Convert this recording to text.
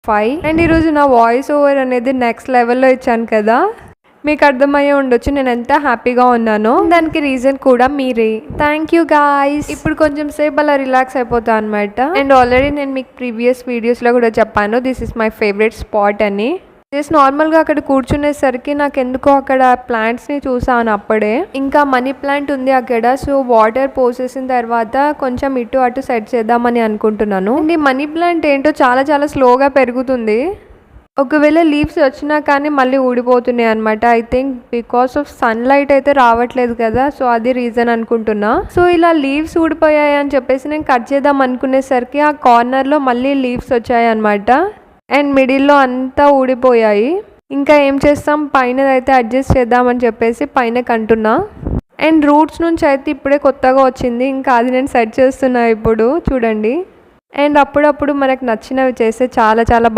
5. And ఈరోజు నా voice over అనేది నెక్స్ట్ లెవెల్లో ఇచ్చాను కదా, మీకు అర్థమయ్యే ఉండొచ్చు నేను ఎంత హ్యాపీగా ఉన్నానో. దానికి రీజన్ కూడా మీరే. Thank you guys. ఇప్పుడు కొంచెం సేపు అలా రిలాక్స్ అయిపోతా అనమాట. అండ్ ఆల్రెడీ నేను మీకు ప్రీవియస్ వీడియోస్లో కూడా చెప్పాను this is my favourite spot అని. జస్ట్ నార్మల్గా అక్కడ కూర్చునేసరికి నాకు ఎందుకో అక్కడ ప్లాంట్స్ని చూసాను అప్పుడే. ఇంకా మనీ ప్లాంట్ ఉంది అక్కడ. సో వాటర్ పోసేసిన తర్వాత కొంచెం ఇటు అటు సెట్ చేద్దామని అనుకుంటున్నాను. అండ్ ఈ మనీ ప్లాంట్ ఏంటో చాలా చాలా స్లోగా పెరుగుతుంది. ఒకవేళ లీవ్స్ వచ్చినా కానీ మళ్ళీ ఊడిపోతున్నాయి అనమాట. I think because of sunlight అయితే రావట్లేదు కదా, సో అది రీజన్ అనుకుంటున్నా. సో ఇలా లీవ్స్ ఊడిపోయాయి అని చెప్పేసి నేను కట్ చేద్దాం అనుకునేసరికి ఆ కార్నర్లో మళ్ళీ లీవ్స్ వచ్చాయి అనమాట. అండ్ మిడిల్లో అంతా ఊడిపోయాయి. ఇంకా ఏం చేస్తాం, పైన అయితే అడ్జస్ట్ చేద్దామని చెప్పేసి పైన కంటున్నా. అండ్ రూట్స్ నుంచి అయితే ఇప్పుడే కొత్తగా వచ్చింది, ఇంకా అది నేను సెట్ చేస్తున్నా ఇప్పుడు చూడండి. అండ్ అప్పుడప్పుడు మనకు నచ్చినవి చేస్తే చాలా చాలా